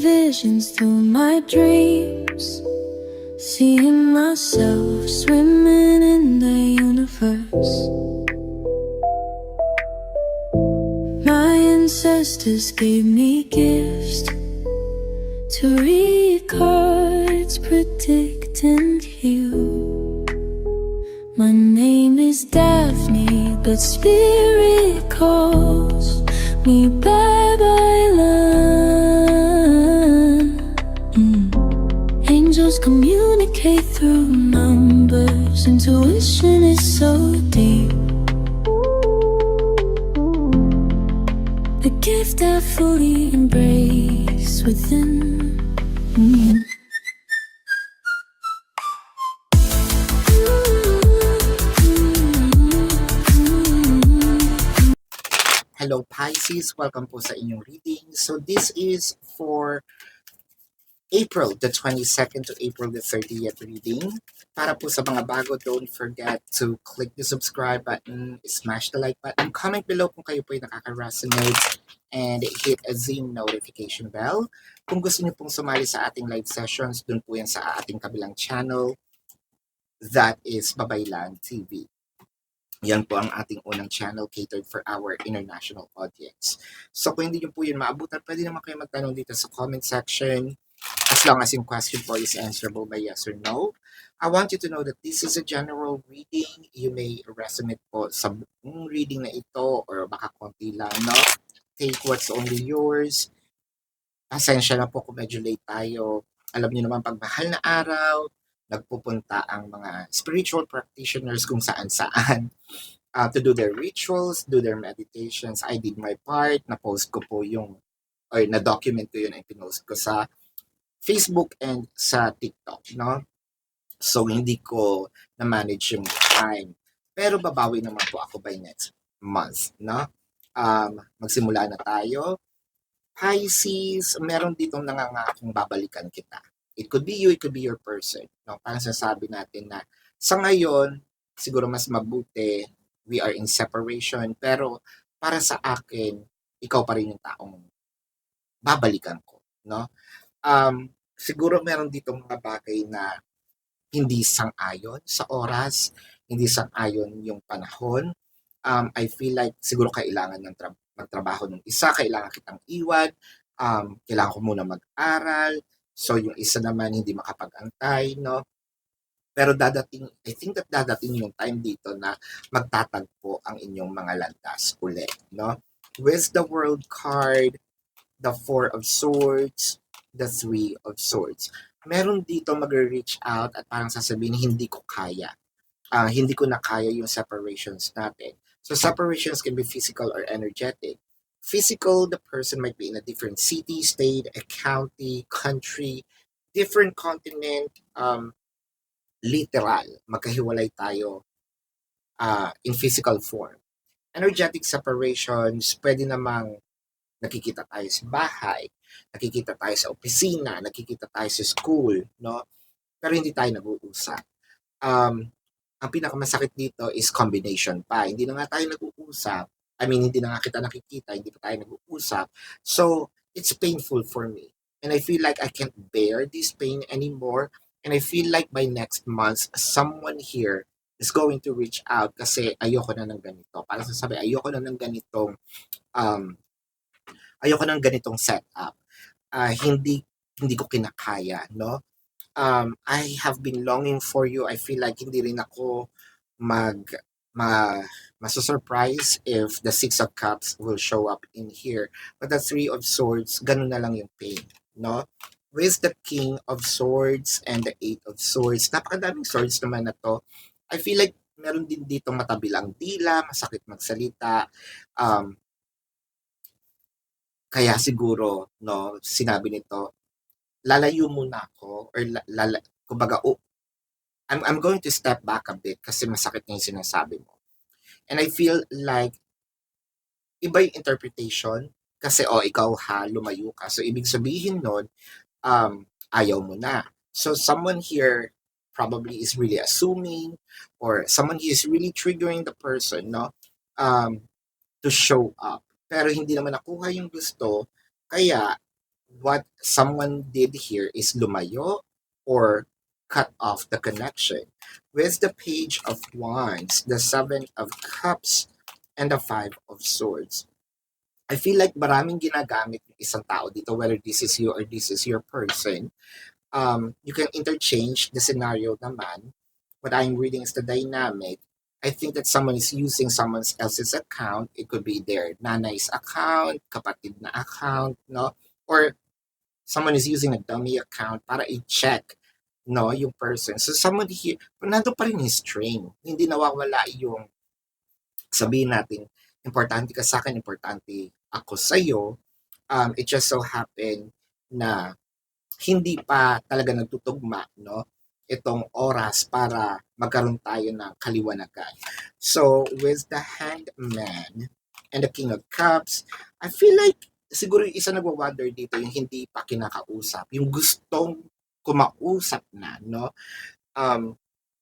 visions through my dreams, seeing myself swimming in the universe. My ancestors gave me gifts to read cards, predict and heal. My name is Daphne, but spirit calls me Babylon. Angels communicate through numbers. Intuition is so deep. The gift I fully embrace within. Hello Pisces, welcome po sa inyong reading. So this is for April the 22nd to April the 30th reading. Para po sa mga bago, don't forget to click the subscribe button, smash the like button, comment below kung kayo po ay nakaka-resonate, and hit a Zoom notification bell. Kung gusto niyo pong sumali sa ating live sessions, dun po yan sa ating kabilang channel, that is Babaylan TV. Yan po ang ating unang channel catered for our international audience. So kung hindi nyo po yun maabutan, pwede naman kayo magtanong dito sa comment section. As long as yung question po is answerable by yes or no. I want you to know that this is a general reading. You may resonate po sa buong reading na ito or baka konti lang, no? Take what's only yours. Pasensya na po kung medyo late tayo. Alam niyo naman, pag mahal na araw, nagpupunta ang mga spiritual practitioners kung saan-saan to do their rituals, do their meditations. I did my part, na-post ko po yung, or na-document ko yun, ay pinost ko sa Facebook and sa TikTok, no? So, hindi ko na-manage yung time. Pero babawi naman po ako by next month, no? Magsimula na tayo. Pisces, meron ditong nangangakong babalikan kita. It could be you, it could be your person. No? Parang sasabi natin na sa ngayon, siguro mas mabuti, we are in separation, pero para sa akin, ikaw pa rin yung taong babalikan ko. No? Siguro meron ditong mga bagay na hindi sang-ayon sa oras, hindi sang-ayon yung panahon. I feel like siguro kailangan ng magtrabaho ng isa, kailangan kitang iwan, kailangan ko muna mag-aral, so yung isa naman hindi makapag-antay, no? Pero dadating, I think that dadating yung time dito na magtatagpo ang inyong mga landas ulit, no? With the World card, the Four of Swords, the Three of Swords. Meron dito mag-reach out at parang sasabihin, hindi ko kaya. Hindi ko na kaya yung separations natin. So separations can be physical or energetic. Physical, the person might be in a different city, state, a county, country, different continent, literal. Magkahiwalay tayo in physical form. Energetic separations, pwede namang nakikita tayo sa bahay, nakikita tayo sa opisina, nakikita tayo sa school, no? Pero hindi tayo nag-uusap. Ang pinakamasakit dito is combination pa. Hindi na nga tayo nag-uusap. I mean, hindi na nga kita nakikita, hindi pa tayo nag-uusap. So, it's painful for me. And I feel like I can't bear this pain anymore. And I feel like by next month, someone here is going to reach out kasi ayoko na ng ganito. Parang sasabi, ayoko na ng ganitong setup. Hindi ko kinakaya, no? I have been longing for you. I feel like hindi rin ako maso-surprise if the Six of Cups will show up in here. But the Three of Swords, ganun na lang yung pain, no? With the King of Swords and the Eight of Swords, napakadaming swords naman na to. I feel like meron din dito matabilang dila, masakit magsalita. Kaya siguro, no, sinabi nito, lalayo muna ako, or kumbaga, I'm going to step back a bit kasi masakit na yung sinasabi mo. And I feel like, iba yung interpretation, kasi, ikaw lumayo ka. So, ibig sabihin nun, ayaw mo na. So, someone here probably is really assuming, or someone here is really triggering the person, no, to show up. Pero hindi naman nakuha yung gusto, kaya what someone did here is lumayo or cut off the connection. With the Page of Wands, the Seven of Cups, and the Five of Swords, I feel like maraming ginagamit yung isang tao dito, whether this is you or this is your person. You can interchange the scenario naman. What I'm reading is the dynamic. I think that someone is using someone else's account. It could be their nanay's account, kapatid na account, no? Or someone is using a dummy account para i-check, no, yung person. So someone here, nando pa rin yung string. Hindi nawawala yung sabihin natin, importante ka sa akin, importante ako sa'yo. It just so happened na hindi pa talaga nagtutugma, no, itong oras para magkaroon tayo ng kaliwanagan. So, with the Hangman and the King of Cups, I feel like siguro yung isa nagwa-wonder dito yung hindi pa kinakausap, yung gustong kumausap na, no?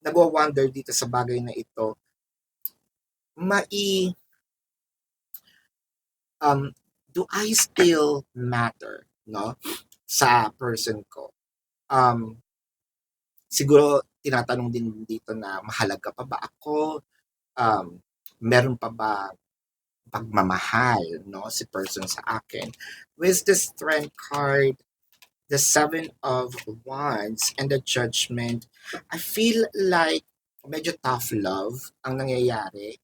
Nagwa-wonder dito sa bagay na ito, do I still matter, no, sa person ko? Siguro tinatanong din dito na mahalaga pa ba ako? Meron pa ba pagmamahal, no, si person sa akin? With the Strength card, the Seven of Wands, and the Judgment, I feel like medyo tough love ang nangyayari.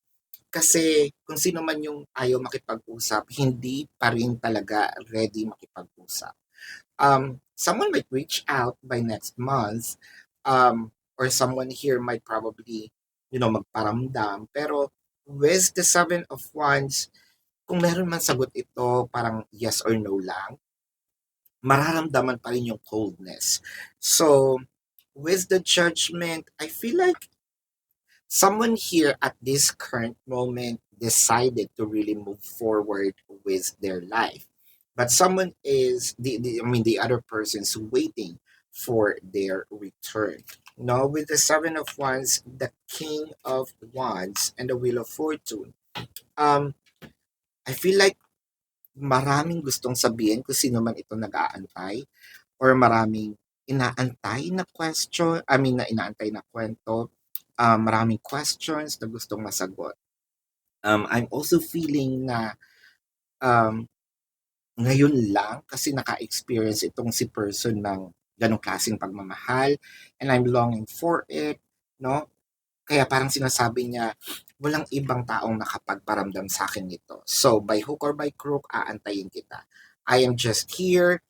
Kasi kung sino man yung ayaw makipag-usap, hindi pa rin talaga ready makipag-usap. Someone might reach out by next month, or someone here might probably, magparamdam. Pero with the Seven of Wands, kung meron man sagot ito, parang yes or no lang, mararamdaman pa rin yung coldness. So, with the Judgment, I feel like someone here at this current moment decided to really move forward with their life. But someone is the other person's waiting for their return. Now with the Seven of Wands, the King of Wands, and the Wheel of Fortune, I feel like maraming gustong sabihin kung sino man ito nag-aantay, or maraming inaantay na question, na inaantay na kwento, maraming questions na gustong masagot. I'm also feeling na ngayon lang kasi naka-experience itong si person ng ganong klaseng pagmamahal, and I'm longing for it, no? Kaya parang sinasabi niya, walang ibang taong nakapagparamdam sa akin nito. So, by hook or by crook, aantayin kita. I am just here,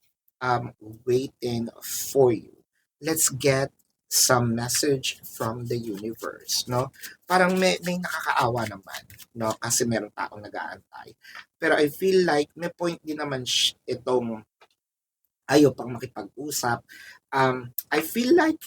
waiting for you. Let's get some message from the universe, no? Parang may nakakaawa naman, no? Kasi meron taong nag-aantay. Pero I feel like may point din naman itong ayaw pang makipag-usap. I feel like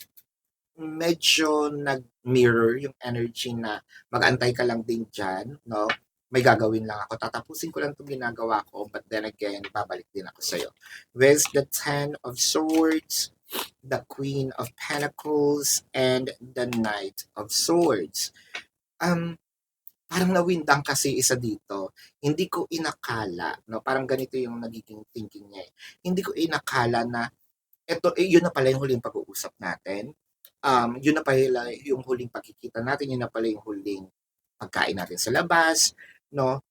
medyo nag-mirror yung energy na mag-antay ka lang din dyan, no? May gagawin lang ako. Tatapusin ko lang itong ginagawa ko, but then again, babalik din ako sa'yo. With the Ten of Swords, the Queen of Pentacles, and the Knight of Swords. Parang nawindang kasi isa dito. Hindi ko inakala, no? Parang ganito yung nagiging thinking niya. Hindi ko inakala na yun na pala yung huling pag-uusap natin. Yun na pala yung huling pagkikita natin, yun na pala yung huling pagkain natin sa labas, no?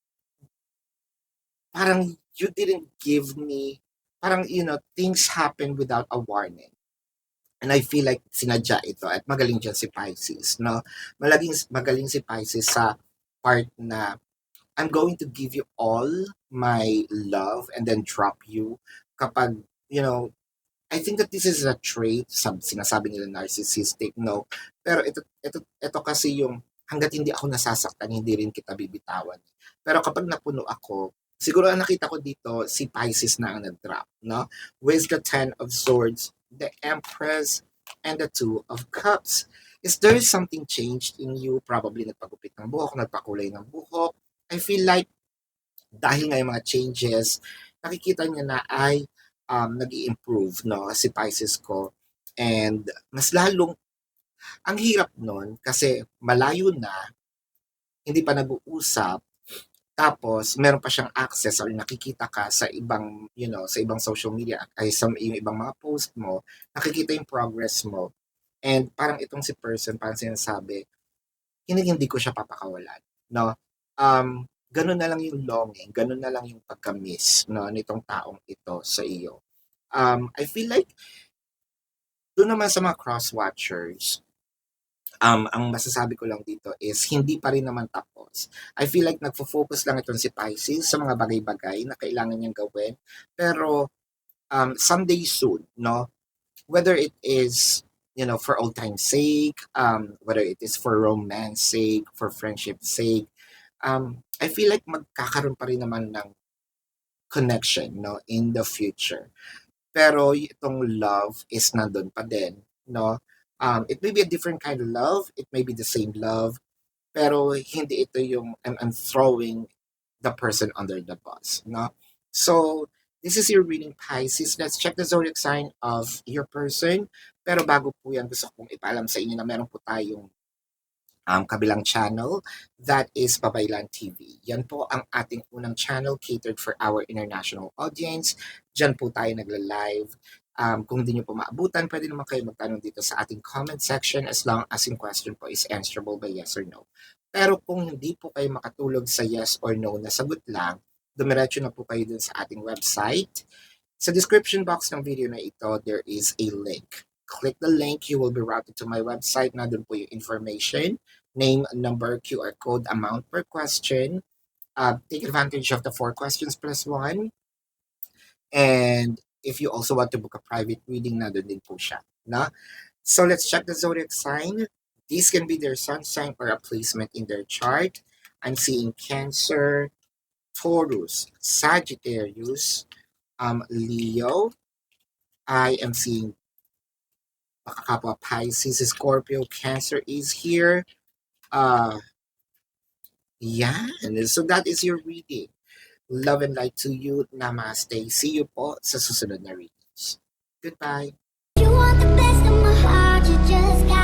Parang you didn't give me, parang, things happen without a warning. And I feel like sinadya ito at magaling dyan si Pisces, no? Magaling si Pisces sa part na I'm going to give you all my love and then drop you kapag, I think that this is a trait, sinasabi nila narcissistic, no? Pero ito kasi yung hanggat hindi ako nasasaktan, hindi rin kita bibitawan. Pero kapag napuno ako, siguro ang nakita ko dito, si Pisces na ang nag-drop, no? With the Ten of Swords, the Empress, and the Two of Cups. Is there something changed in you? Probably nagpagupit ng buhok, nagpakulay ng buhok. I feel like dahil nga yung mga changes, nakikita niya na ay nag-i-improve, no, si Pisces ko. And mas lalong, ang hirap nun kasi malayo na, hindi pa nag-uusap, Tapos meron pa siyang access or nakikita ka sa ibang, sa ibang social media, ay sa yung ibang mga post mo, nakikita yung progress mo. And parang itong si person, parang sinasabi, hindi ko siya papakawalan, no? Ganun na lang yung longing, ganun na lang yung pagka-miss, no, nitong taong ito sa iyo. I feel like doon naman sa mga cross-watchers, ang masasabi ko lang dito is hindi pa rin naman tapos. I feel like nagfo-focus lang itong si Pisces sa mga bagay-bagay na kailangan niyang gawin. Pero someday soon, no? Whether it is, for old time's sake, whether it is for romance sake, for friendship sake, I feel like magkakaroon pa rin naman ng connection, no, in the future. Pero itong love is nandun pa din, no? It may be a different kind of love, it may be the same love, pero hindi ito yung I'm throwing the person under the bus, no? So, this is your reading, Pisces. Let's check the zodiac sign of your person. Pero bago po yan, gusto kong ipaalam sa inyo na meron po tayong kabilang channel, that is Babaylan TV. Yan po ang ating unang channel catered for our international audience. Diyan po tayo nagla-live. Kung hindi nyo po maabutan, pwede naman kayo magtanong dito sa ating comment section as long as yung question po is answerable by yes or no. Pero kung hindi po kayo makatulog sa yes or no na sagot lang, dumiretso na po kayo dun sa ating website. Sa description box ng video na ito, there is a link. Click the link, you will be routed to my website. Na dun po yung information, name, number, QR code, amount per question. Take advantage of the 4 questions plus 1. And if you also want to book a private reading, na dun din po siya. Na? So let's check the zodiac sign. This can be their sun sign or a placement in their chart. I'm seeing Cancer, Taurus, Sagittarius, Leo. I am seeing makakapwa Pisces, Scorpio, Cancer is here. Yan. So that is your reading. Love and light to you. Namaste. See you po sa susunod na readings. Goodbye. You want the best of my heart, you just got